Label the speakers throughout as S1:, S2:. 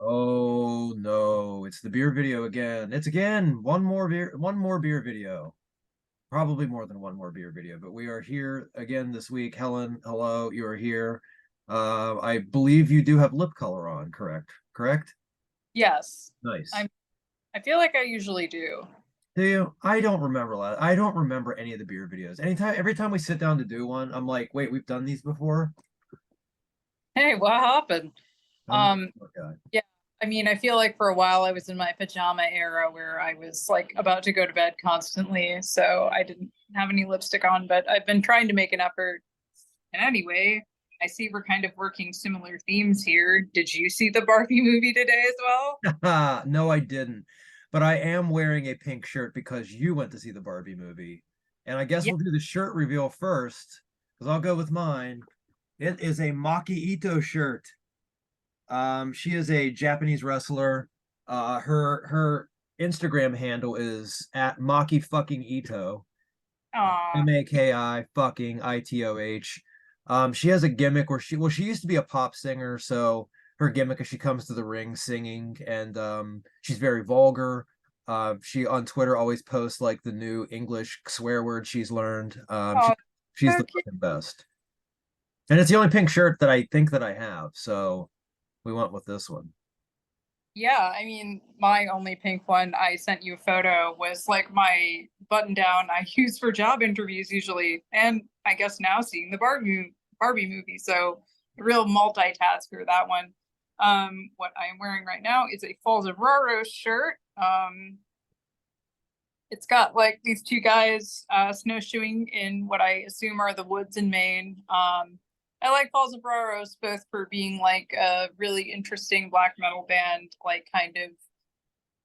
S1: Oh no, it's the beer video again. It's again one more beer video. Probably more than one more beer video, but we are here again this week. Helen, hello, you are here. I believe you do have lip color on, correct? Correct?
S2: Yes.
S1: Nice.
S2: I feel like I usually do.
S1: Do you? I don't remember I don't remember any of the beer videos. Every time we sit down to do one, I'm like, wait, we've done these before?
S2: Hey, what happened?
S1: I'm like,
S2: Um,
S1: okay.
S2: yeah, I mean, I feel like for a while I was in my pajama era where I was like about to go to bed constantly, so I didn't have any lipstick on, but I've been trying to make an effort. And anyway, I see we're kind of working similar themes here. Did you see the Barbie movie today as well?
S1: No, I didn't. But I am wearing a pink shirt because you went to see the Barbie movie. And I guess
S2: Yeah.
S1: we'll do the shirt reveal first, because I'll go with mine. It is a Maki Ito shirt. She is a Japanese wrestler. Her Instagram handle is at Maki fucking Ito.
S2: Aw.
S1: Maki fucking Itoh. She has a gimmick where she used to be a pop singer, so her gimmick is she comes to the ring singing, and she's very vulgar. She on Twitter always posts like the new English swear word she's learned.
S2: Oh,
S1: She's
S2: so
S1: the
S2: cute.
S1: fucking best, and it's the only pink shirt that I think that I have, so we went with this one.
S2: Yeah, I mean, my only pink one I sent you a photo was like my button down I use for job interviews usually, and I guess now seeing the Barbie movie. So a real multitasker that one. What I am wearing right now is a Falls of Roro shirt. It's got like these two guys snowshoeing in what I assume are the woods in Maine. I like Falls of Braros both for being like a really interesting black metal band, like kind of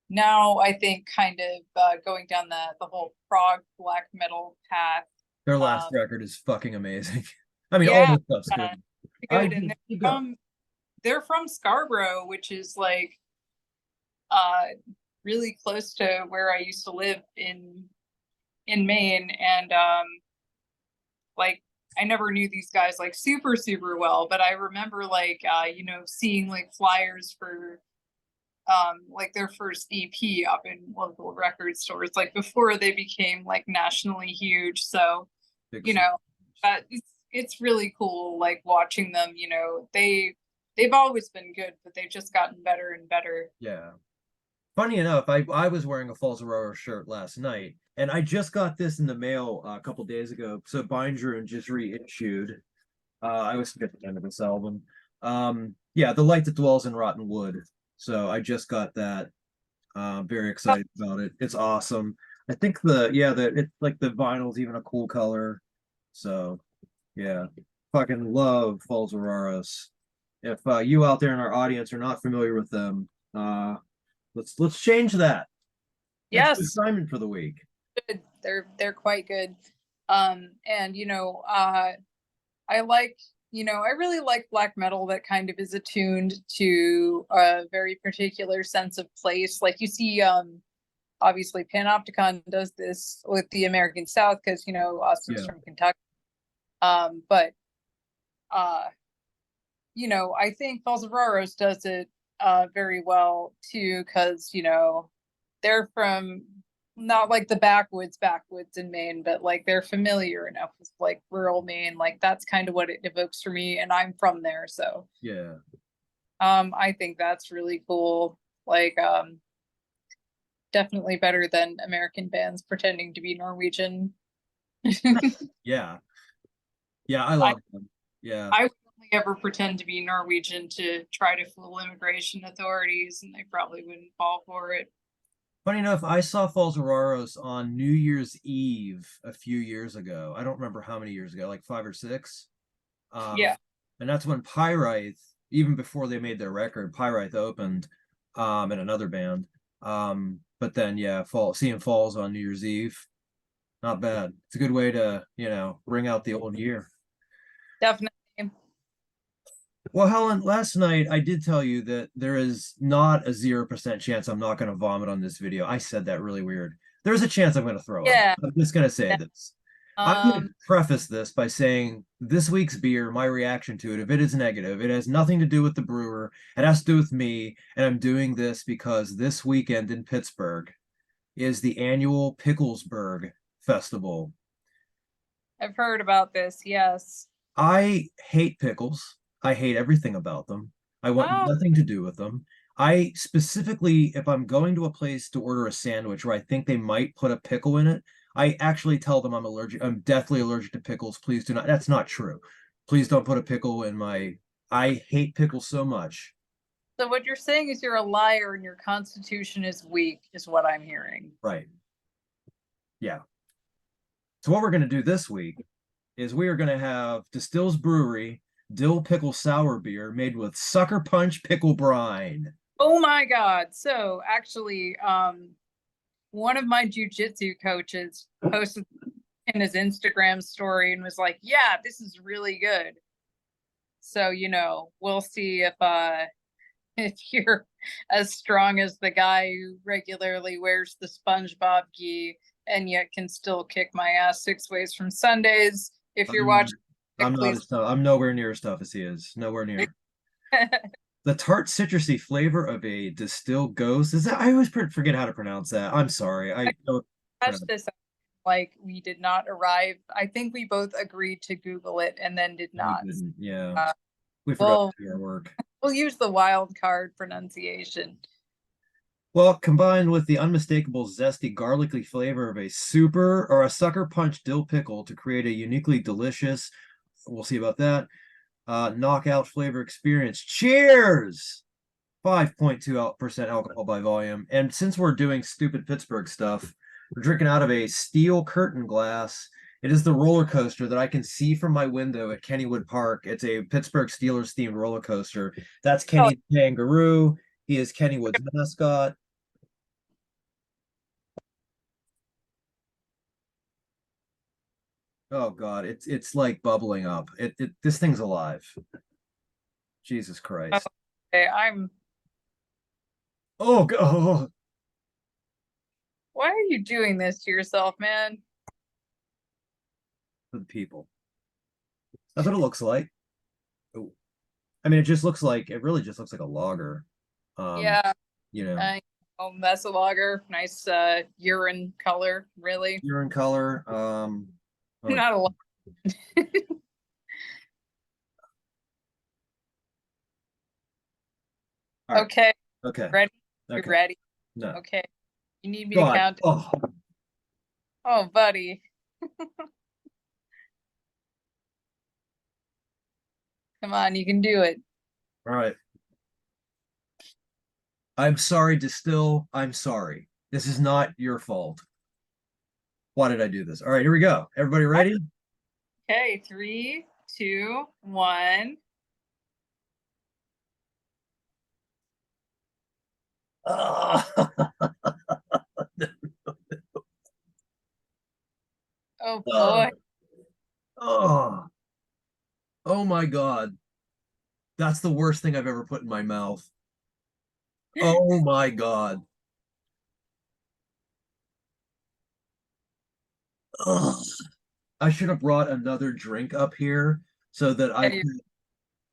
S2: now I think kind of going down the whole prog black metal path.
S1: Their last
S2: Um,
S1: record is fucking amazing. I mean, all
S2: yeah,
S1: this stuff's good. I
S2: good. And
S1: just you go.
S2: they're from Scarborough, which is like uh really close to where I used to live in Maine, and like I never knew these guys like super well, but I remember like seeing like flyers for like their first EP up in local record stores like before they became like nationally huge. So,
S1: Big
S2: you
S1: super.
S2: know, it's really cool like watching them, they've always been good, but they've just gotten better and better.
S1: Yeah. Funny enough, I was wearing a Falls Aurora shirt last night, and I just got this in the mail a couple days ago. So Binder just reissued. I was forget the name of this album. Yeah, The Light That Dwells in Rotten Wood. So I just got that. Very excited about it. It's awesome. I think it's like the vinyl's even a cool color. So yeah, fucking love Falls Auroras. If you out there in our audience are not familiar with them, let's change that. That's the
S2: Yes,
S1: assignment for the week.
S2: good. They're quite good. And I like, I really like black metal that kind of is attuned to a very particular sense of place. Like you see, obviously Panopticon does this with the American South because, Austin's
S1: Yeah.
S2: from Kentucky. But I think Falls of Raros does it very well too, because, they're from not like the backwoods in Maine, but like they're familiar enough with like rural Maine. Like that's kind of what it evokes for me, and I'm from there, so
S1: Yeah.
S2: I think that's really cool. Like definitely better than American bands pretending to be Norwegian.
S1: Yeah. Yeah, I
S2: I
S1: love them. Yeah.
S2: I would only ever pretend to be Norwegian to try to fool immigration authorities, and they probably wouldn't fall for it.
S1: Funny enough, I saw Falls Auroras on New Year's Eve a few years ago. I don't remember how many years ago, like five or six. Um,
S2: Yeah.
S1: and that's when Pyrite, even before they made their record, Pyrite opened, and another band. But then yeah, seeing Falls on New Year's Eve, not bad. It's a good way to, ring out the old year.
S2: Definitely.
S1: Well, Helen, last night I did tell you that there is not a 0% chance I'm not going to vomit on this video. I said that really weird. There's a chance I'm going to throw up.
S2: Yeah.
S1: I'm just going to say this. I'm going to
S2: Um,
S1: preface this by saying this week's beer, my reaction to it, if it is negative, it has nothing to do with the brewer. It has to do with me. And I'm doing this because this weekend in Pittsburgh is the annual Picklesburg Festival.
S2: I've heard about this, yes.
S1: I hate pickles. I hate everything about them. I want
S2: Oh,
S1: nothing to do with them. I specifically, if I'm going to a place to order a sandwich where I think they might put a pickle in it, I actually tell them I'm allergic. I'm deathly allergic to pickles. Please do not. That's not true. Please don't put a pickle in my. I hate pickles so much.
S2: so what you're saying is you're a liar and your constitution is weak, is what I'm hearing.
S1: Right. Yeah. So what we're going to do this week is we are going to have Destill's Brewery dill pickle sour beer made with sucker punch pickle brine.
S2: Oh my God. So actually, one of my jujitsu coaches posted in his Instagram story and was like, yeah, this is really good. So, we'll see if you're as strong as the guy who regularly wears the SpongeBob gi and yet can still kick my ass 6 ways from Sundays. If you're
S1: I'm
S2: watching,
S1: I'm not
S2: please.
S1: as tough. I'm nowhere near as tough as he is. Nowhere near. The tart citrusy flavor of a distilled ghost is that I always forget how to pronounce that. I'm sorry. I don't
S2: Catch
S1: pronounce
S2: this, like we did not arrive. I think we both agreed to Google it and then did
S1: we
S2: not.
S1: didn't. Yeah.
S2: Uh,
S1: We forgot
S2: well,
S1: to do our work.
S2: we'll use the wild card pronunciation.
S1: Well, combined with the unmistakable zesty garlicky flavor of a super or a sucker punch dill pickle to create a uniquely delicious, we'll see about that, knockout flavor experience. Cheers! 5.2% alcohol by volume. And since we're doing stupid Pittsburgh stuff, we're drinking out of a steel curtain glass. It is the roller coaster that I can see from my window at Kennywood Park. It's a Pittsburgh Steelers themed roller coaster. That's
S2: Oh,
S1: Kenny Kangaroo. He is Kennywood's mascot. Oh God, it's like bubbling up. It this thing's alive. Jesus Christ.
S2: okay. I'm.
S1: Oh, oh,
S2: Why are you doing this to yourself, man?
S1: for the people. That's what it looks like. Oh. I mean, it really just looks like a lager. Um,
S2: Yeah,
S1: you know,
S2: I that's a lager. Nice urine color, really.
S1: urine color. Oh,
S2: Not a lot.
S1: all right.
S2: Okay,
S1: Okay.
S2: ready? You're
S1: Okay.
S2: ready.
S1: No.
S2: Okay. You need me to
S1: God.
S2: count.
S1: Oh,
S2: Oh, buddy. Come on, you can do it.
S1: all right. I'm sorry, Distill. I'm sorry. This is not your fault. Why did I do this? All right, here we go. Everybody ready?
S2: Okay, 3, 2, 1.
S1: Oh,
S2: Oh
S1: oh,
S2: boy.
S1: oh, oh my God. That's the worst thing I've ever put in my mouth. Oh my God. Ugh. I should have brought another drink up here so that
S2: Okay,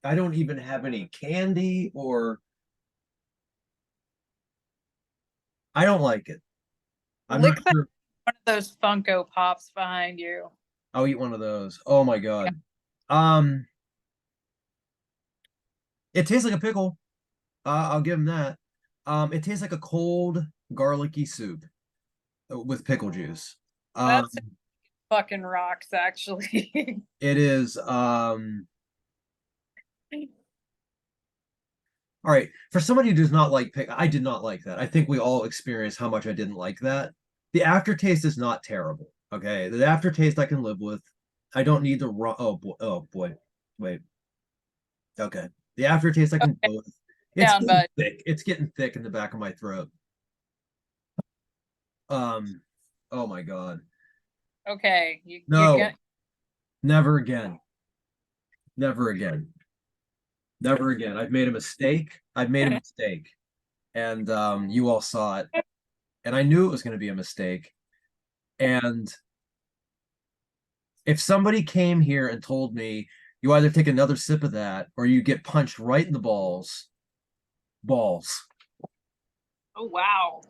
S1: I don't even have any candy or I don't like it. I'm not
S2: lick that
S1: sure.
S2: one of those Funko Pops behind you.
S1: I'll eat one of those. Oh my
S2: Yeah,
S1: God. It tastes like a pickle. I'll give him that. It tastes like a cold garlicky soup with pickle juice. Um,
S2: that's fucking rocks, actually.
S1: it is all right. For somebody who does not like pickle, I did not like that. I think we all experienced how much I didn't like that. The aftertaste is not terrible. Okay. The aftertaste I can live with. I don't need the raw. Oh boy. Wait. Okay. The aftertaste I can
S2: Okay,
S1: deal with. It's
S2: down,
S1: getting
S2: bud.
S1: thick. It's getting thick in the back of my throat. Um, oh my God.
S2: Okay, you're
S1: No,
S2: gonna.
S1: never again. Never again. Never again. I've made a mistake. I've made a mistake. And you all saw it. And I knew it was going to be a mistake. And if somebody came here and told me you either take another sip of that or you get punched right in the balls.
S2: Oh wow.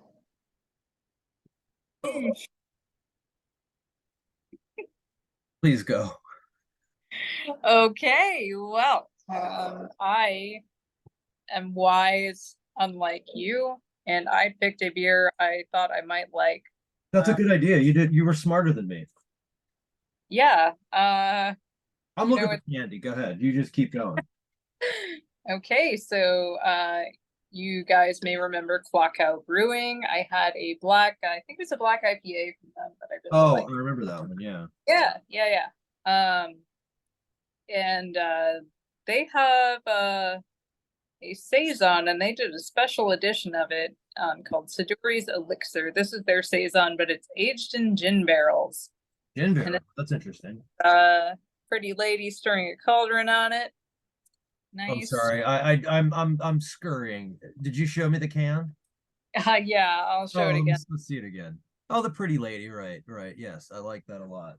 S1: Please go.
S2: Okay, well, I am wise, unlike you, and I picked a beer I thought I might like.
S1: That's a good idea. You were smarter than me.
S2: Yeah,
S1: I'm
S2: you
S1: looking
S2: know
S1: for
S2: it.
S1: candy. Go ahead. You just keep going.
S2: Okay, so you guys may remember Klockow Brewing. I had a black, I think it was a black IPA from them that I really
S1: Oh,
S2: liked.
S1: I remember that one. Yeah.
S2: Yeah. And they have a saison, and they did a special edition of it called Siduri's Elixir. This is their saison, but it's aged in gin barrels,
S1: Gin
S2: and
S1: beer.
S2: it's
S1: That's interesting.
S2: pretty lady stirring a cauldron on it.
S1: I'm
S2: Nice.
S1: sorry. I'm scurrying. Did you show me the can?
S2: Yeah, I'll show
S1: Oh,
S2: it again.
S1: let's see it again. Oh, the pretty lady. Right, right. Yes, I like that a lot.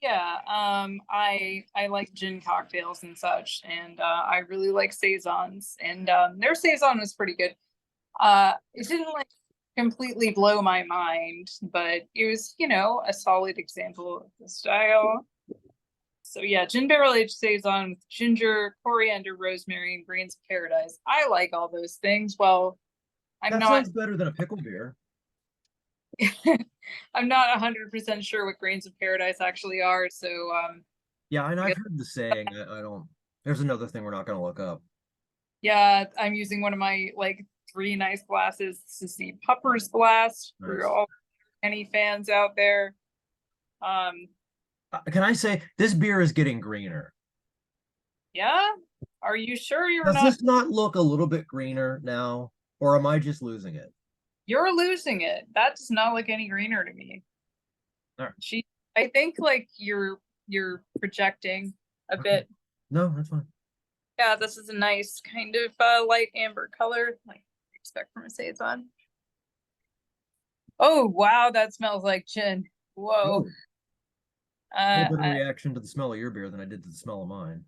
S2: Yeah, I like gin cocktails and such, and I really like saisons, and their saison was pretty good. It didn't like completely blow my mind, but it was, a solid example of the style. So yeah, gin barrel aged saison with ginger, coriander, rosemary, and grains of paradise. I like all those things. Well, I'm
S1: That
S2: not
S1: sounds better than a pickle beer.
S2: I'm not 100% sure what grains of paradise actually are, so
S1: Yeah, and
S2: I
S1: I've
S2: guess,
S1: heard the saying. I don't. There's another thing we're not going to look up.
S2: yeah, I'm using one of my like three nice glasses. This is the Pupper's glass for
S1: Nice.
S2: all any fans out there. Um,
S1: Can I say this beer is getting greener?
S2: yeah. Are you sure you're
S1: Does
S2: not
S1: this not look a little bit greener now, or am I just losing it?
S2: you're losing it? That does not look any greener to me.
S1: All right.
S2: She I think like you're projecting a
S1: Okay.
S2: bit.
S1: No, that's fine.
S2: Yeah, this is a nice kind of light amber color, like you expect from a saison. Oh wow, that smells like gin. Whoa.
S1: Oh, a little
S2: Uh,
S1: bit of
S2: uh
S1: reaction to the smell of your beer than I did to the smell of mine.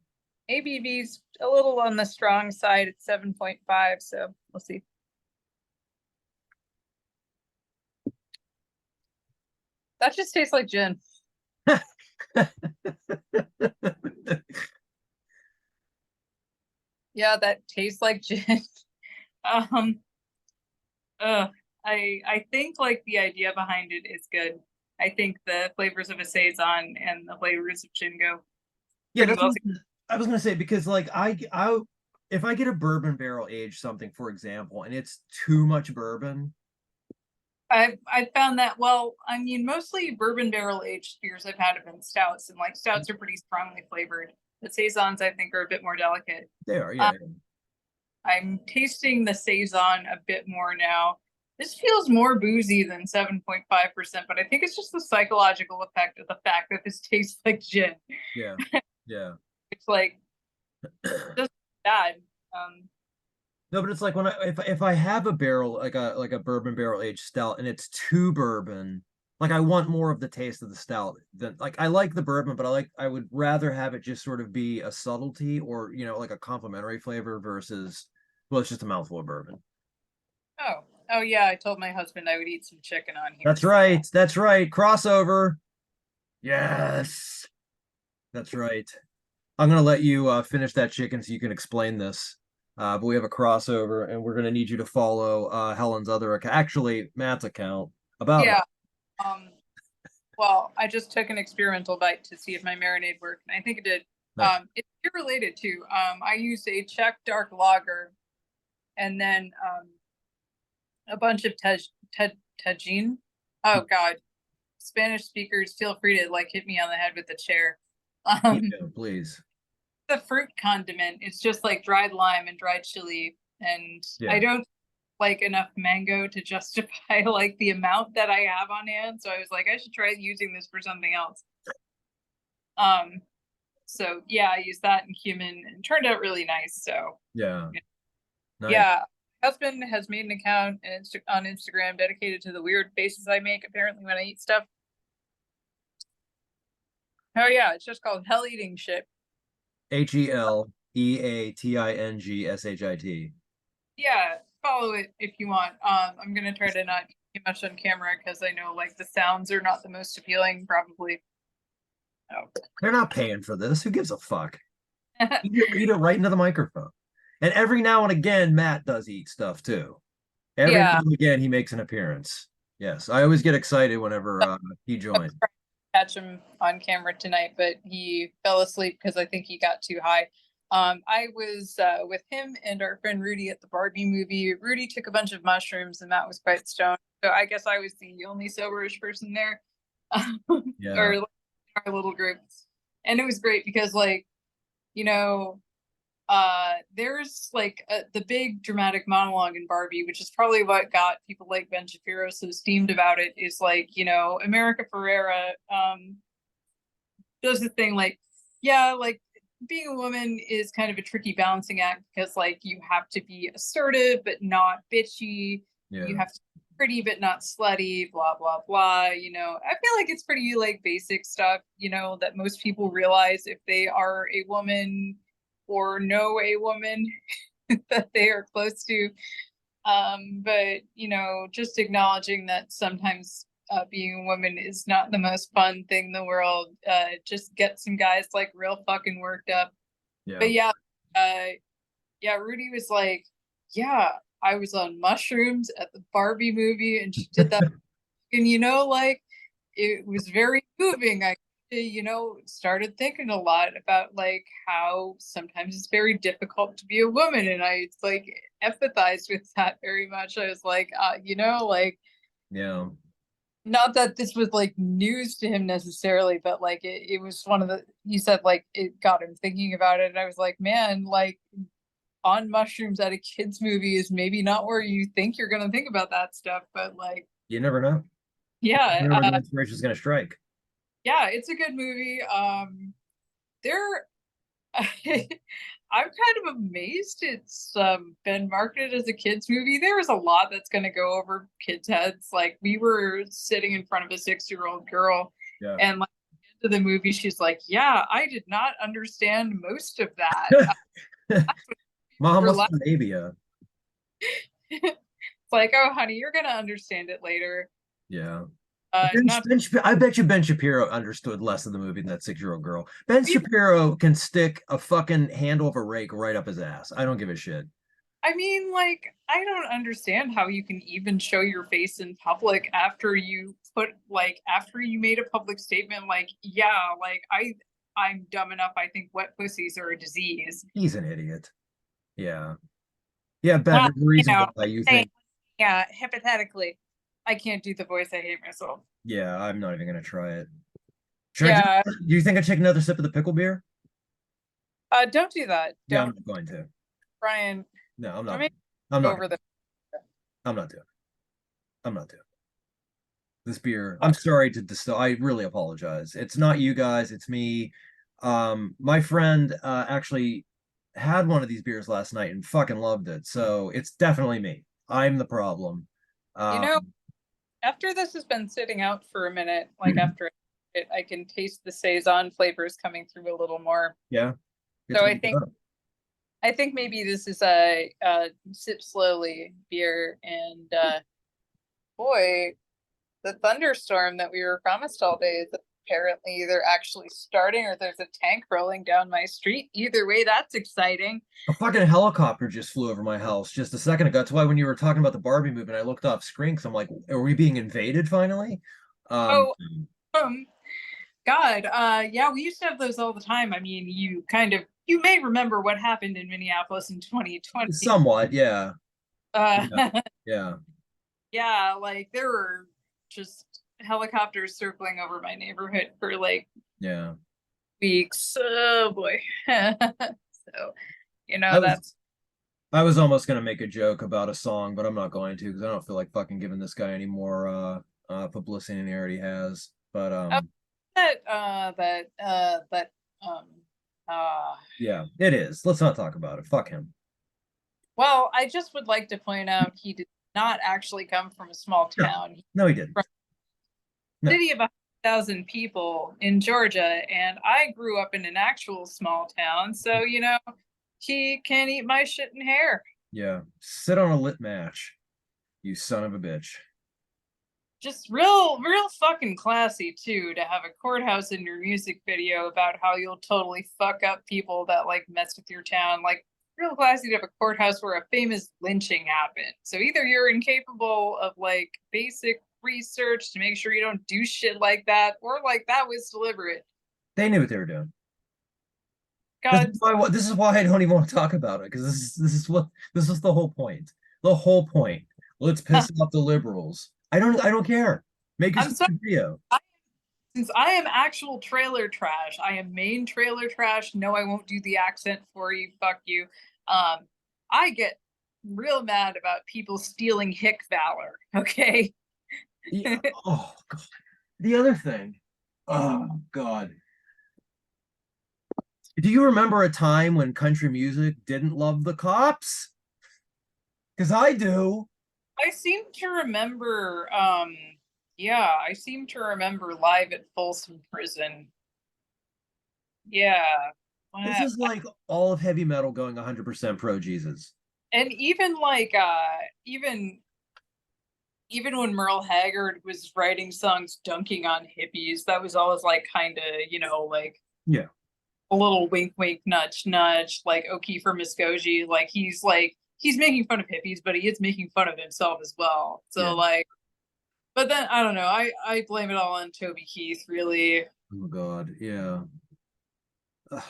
S2: ABV's a little on the strong side at 7.5, so we'll see. That just tastes like gin. Yeah, that tastes like gin. Um, I think like the idea behind it is good. I think the flavors of a saison and the flavors of gin go
S1: Yeah,
S2: pretty
S1: that's
S2: well
S1: what
S2: together.
S1: I was gonna say because like if I get a bourbon barrel aged something, for example, and it's too much bourbon,
S2: I found that, well, I mean, mostly bourbon barrel aged beers I've had have been stouts, and like stouts are pretty strongly flavored. The saisons I think are a bit more delicate.
S1: they are.
S2: Um,
S1: Yeah, yeah.
S2: I'm tasting the saison a bit more now. This feels more boozy than 7.5%, but I think it's just the psychological effect of the fact that this tastes like gin.
S1: Yeah. Yeah.
S2: It's like just bad. Um,
S1: No, but it's like when if I have a barrel like a bourbon barrel aged stout and it's too bourbon, like I want more of the taste of the stout than like I like the bourbon, but I would rather have it just sort of be a subtlety or like a complementary flavor versus well, it's just a mouthful of bourbon.
S2: oh, oh yeah, I told my husband I would eat some chicken on here.
S1: That's right. That's right. Crossover. Yes. That's right. I'm gonna let you finish that chicken so you can explain this. But we have a crossover, and we're gonna need you to follow Helen's other account, actually Matt's account about her.
S2: Yeah. Um, well, I just took an experimental bite to see if my marinade worked, and I think it did.
S1: Nice.
S2: It's related to. I used a Czech dark lager, and then a bunch of tagine. Oh God, Spanish speakers, feel free to like hit me on the head with the chair.
S1: You
S2: Um,
S1: do, please.
S2: the fruit condiment. It's just like dried lime and dried chili, and I
S1: Yeah.
S2: don't like enough mango to justify like the amount that I have on hand. So I was like, I should try using this for something else. Um, so yeah, I used that and cumin and it turned out really nice. So
S1: Yeah. Nice.
S2: yeah, husband has made an account on Instagram dedicated to the weird faces I make apparently when I eat stuff. Oh yeah, it's just called Hell Eating Shit.
S1: HELEATINGSHIT.
S2: Yeah, follow it if you want. I'm gonna try to not too much on camera because I know like the sounds are not the most appealing, probably. Oh.
S1: They're not paying for this. Who gives a fuck? Eat it right into the microphone. And every now and again, Matt does eat stuff too. Every now
S2: Yeah,
S1: and again, he makes an appearance. Yes, I always get excited whenever he joins.
S2: catch him on camera tonight, but he fell asleep because I think he got too high. I was with him and our friend Rudy at the Barbie movie. Rudy took a bunch of mushrooms and Matt was quite stoned. So I guess I was the only soberish person there,
S1: Yeah.
S2: or like, our little group. And it was great because like, you know, there's like the big dramatic monologue in Barbie, which is probably what got people like Ben Shapiro so steamed about it, is like, America Ferrera does the thing like, yeah, like being a woman is kind of a tricky balancing act because like you have to be assertive but not bitchy. You
S1: Yeah.
S2: have to be pretty but not slutty, blah blah blah. I feel like it's pretty like basic stuff, that most people realize if they are a woman or know a woman that they are close to. But just acknowledging that sometimes being a woman is not the most fun thing in the world. Just get some guys like real fucking worked up.
S1: Yeah.
S2: But yeah, yeah, Rudy was like, yeah, I was on mushrooms at the Barbie movie, and she did that, and like it was very moving. I started thinking a lot about like how sometimes it's very difficult to be a woman, and I like empathized with that very much. I was like, like
S1: Yeah.
S2: not that this was like news to him necessarily, but like it was one of the, he said like it got him thinking about it, and I was like, man, like on mushrooms at a kids movie is maybe not where you think you're gonna think about that stuff, but like
S1: You never know.
S2: yeah,
S1: You never know when inspiration's gonna strike.
S2: yeah, it's a good movie. There I'm kind of amazed it's been marketed as a kids movie. There was a lot that's going to go over kids' heads. Like we were sitting in front of a 6-year-old girl,
S1: Yeah.
S2: and like at the end of the movie, she's like, "Yeah, I did not understand most of that."
S1: Mom,
S2: We're
S1: what's
S2: like,
S1: the labia?
S2: it's like, "Oh, honey, you're going to understand it later."
S1: Yeah.
S2: Not
S1: I bet you Ben Shapiro understood less of the movie than that 6-year-old girl. Ben
S2: yeah,
S1: Shapiro can stick a fucking handle of a rake right up his ass. I don't give a shit.
S2: I mean, like, I don't understand how you can even show your face in public after you after you made a public statement, like, yeah, like, I'm dumb enough. I think wet pussies are a disease.
S1: He's an idiot. Yeah. Yeah, Ben,
S2: Well,
S1: there's a reason why you
S2: saying,
S1: think.
S2: yeah, hypothetically, I can't do the voice. I hate myself.
S1: Yeah, I'm not even gonna try it.
S2: Yeah,
S1: Do you think I'd take another sip of the pickle beer?
S2: don't do that.
S1: Yeah, I'm
S2: Don't,
S1: not going to.
S2: Brian.
S1: No, I'm
S2: Don't
S1: not.
S2: make
S1: I'm
S2: me
S1: not.
S2: over the.
S1: I'm not doing. I'm not doing this beer.
S2: Oh,
S1: I'm sorry to distill. I really apologize. It's not you guys. It's me. My friend actually had one of these beers last night and fucking loved it. So it's definitely me. I'm the problem.
S2: you
S1: Um,
S2: know, after this has been sitting out for a minute, like after it, I can taste the saison flavors coming through a little more.
S1: yeah. It's
S2: So
S1: good stuff.
S2: I think maybe this is a sip slowly beer, and boy, the thunderstorm that we were promised all day is apparently either actually starting or there's a tank rolling down my street. Either way, that's exciting.
S1: A fucking helicopter just flew over my house just a second ago. That's why when you were talking about the Barbie movie, I looked off screen because I'm like, are we being invaded finally? Um,
S2: Oh, um, God, yeah, we used to have those all the time. I mean, you may remember what happened in Minneapolis in 2020.
S1: somewhat, yeah. Yeah.
S2: Uh,
S1: Yeah.
S2: yeah, like there were just helicopters circling over my neighborhood for like
S1: Yeah.
S2: weeks. Oh boy. So,
S1: I was
S2: that's
S1: I was almost gonna make a joke about a song, but I'm not going to because I don't feel like fucking giving this guy any more publicity than he already has. But
S2: oh, that um uh
S1: yeah, it is. Let's not talk about it. Fuck him.
S2: well, I just would like to point out he did not actually come from a small
S1: No,
S2: town. He's
S1: no, he didn't.
S2: from
S1: No.
S2: the city of thousand people in Georgia, and I grew up in an actual small town, so he can't eat my shit in hair.
S1: Yeah. Sit on a lit match, you son of a bitch.
S2: Just real fucking classy too to have a courthouse in your music video about how you'll totally fuck up people that like mess with your town. Like real classy to have a courthouse where a famous lynching happened. So either you're incapable of like basic research to make sure you don't do shit like that, or like that was deliberate.
S1: They knew what they were doing.
S2: God,
S1: This is why I don't even want to talk about it, because this is the whole point. The whole point. Let's piss off the liberals. I don't care. Make your
S2: I'm sorry.
S1: video.
S2: Since I am actual trailer trash, I am main trailer trash. No, I won't do the accent for you. Fuck you. I get real mad about people stealing hick valor. Okay.
S1: Yeah. Oh God. The other thing. Oh God. Do you remember a time when country music didn't love the cops? Because I do.
S2: I seem to remember, yeah, I seem to remember Live at Folsom Prison. Yeah.
S1: This is like all of heavy metal going 100% pro Jesus.
S2: And even like, even when Merle Haggard was writing songs dunking on hippies, that was always like kind of, like
S1: Yeah.
S2: a little wink, wink, nudge, nudge, like O'Keefe or Muskogee. Like he's making fun of hippies, but he is making fun of himself as well. So
S1: Yeah.
S2: like, but then I don't know. I blame it all on Toby Keith, really.
S1: Oh God. Yeah.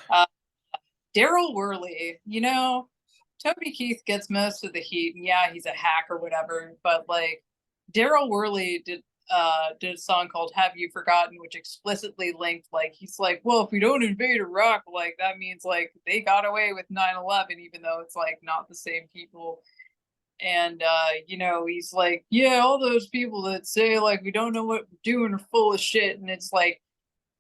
S2: Uh, Daryl Worley, Toby Keith gets most of the heat, and yeah, he's a hack or whatever. But like, Daryl Worley did a song called "Have You Forgotten," which explicitly linked like he's like, well, if we don't invade Iraq, like that means like they got away with 9/11, even though it's like not the same people. And he's like, yeah, all those people that say like we don't know what we're doing are full of shit, and it's like,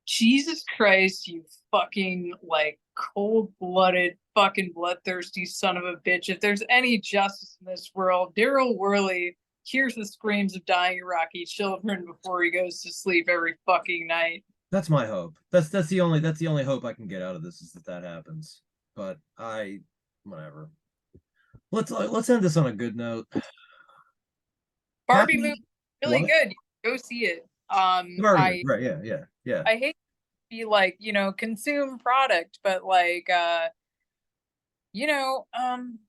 S2: Jesus Christ, you fucking like cold-blooded, fucking bloodthirsty son of a bitch. If there's any justice in this world, Daryl Worley hears the screams of dying Iraqi children before he goes to sleep every fucking night.
S1: That's my hope. That's the only hope I can get out of this, is that happens. But whatever. Let's end this on a good note.
S2: Barbie
S1: Happy
S2: movie, really
S1: what?
S2: good. Go see it.
S1: Right, yeah.
S2: I hate to be like, consume product, but like you know, um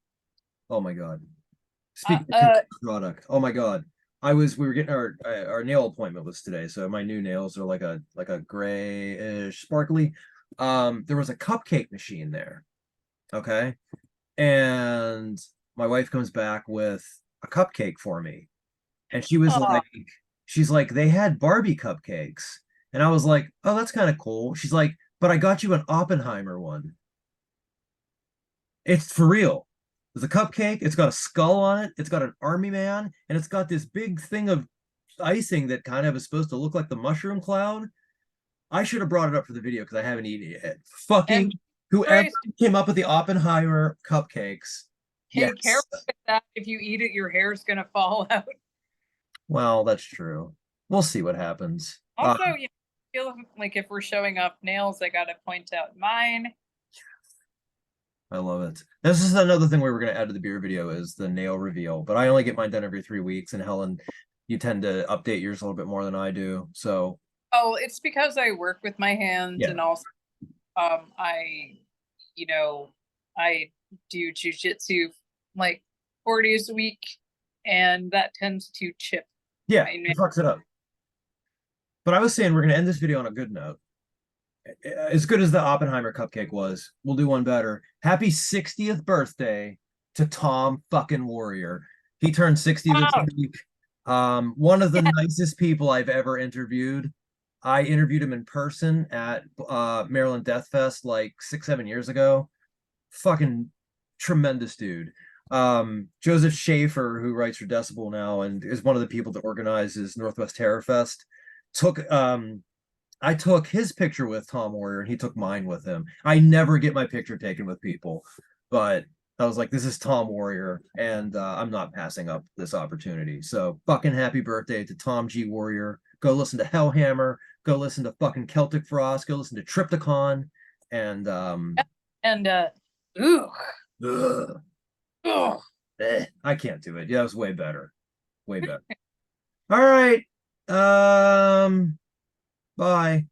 S1: Oh my God.
S2: uh,
S1: Speaking of
S2: uh
S1: product, oh my God. We were getting our nail appointment was today. So my new nails are like a grayish sparkly. There was a cupcake machine there. Okay. And my wife comes back with a cupcake for me. And
S2: oh,
S1: she's like, they had Barbie cupcakes. And I was like, oh, that's kind of cool. She's like, but I got you an Oppenheimer one. It's for real. There's a cupcake. It's got a skull on it. It's got an army man, and it's got this big thing of icing that kind of is supposed to look like the mushroom cloud. I should have brought it up for the video because I haven't eaten it yet.
S2: and
S1: Fucking whoever
S2: Christ,
S1: came up with the Oppenheimer cupcakes.
S2: hey,
S1: Yes.
S2: careful with that. If you eat it, your hair's gonna fall out.
S1: Well, that's true. We'll see what happens.
S2: Also, I feel like if we're showing off nails, I gotta point out mine.
S1: I love it. This is another thing we were going to add to the beer video is the nail reveal, but I only get mine done every 3 weeks. And Helen, you tend to update yours a little bit more than I do. So
S2: Oh, it's because I work with my hands,
S1: yeah,
S2: and also I you know I do jujitsu like 4 days a week, and that tends to chip
S1: yeah,
S2: my
S1: it fucks it up. But I was saying we're going to end this video on a good note. As good as the Oppenheimer cupcake was, we'll do one better. Happy 60th birthday to Tom fucking Warrior. He turned 60 this
S2: Wow.
S1: week. One of the
S2: Yeah.
S1: nicest people I've ever interviewed. I interviewed him in person at Maryland Death Fest like 6, 7 years ago. Fucking tremendous dude. Joseph Schaefer, who writes for Destihl now and is one of the people that organizes Northwest Terror Fest, took I took his picture with Tom Warrior and he took mine with him. I never get my picture taken with people, but I was like, this is Tom Warrior, and I'm not passing up this opportunity. So fucking happy birthday to Tom G. Warrior. Go listen to Hellhammer. Go listen to fucking Celtic Frost. Go listen to Triptychon. And
S2: And ooh,
S1: ugh,
S2: ugh.
S1: I can't do it. Yeah, it was way better. Way better. All right. Bye.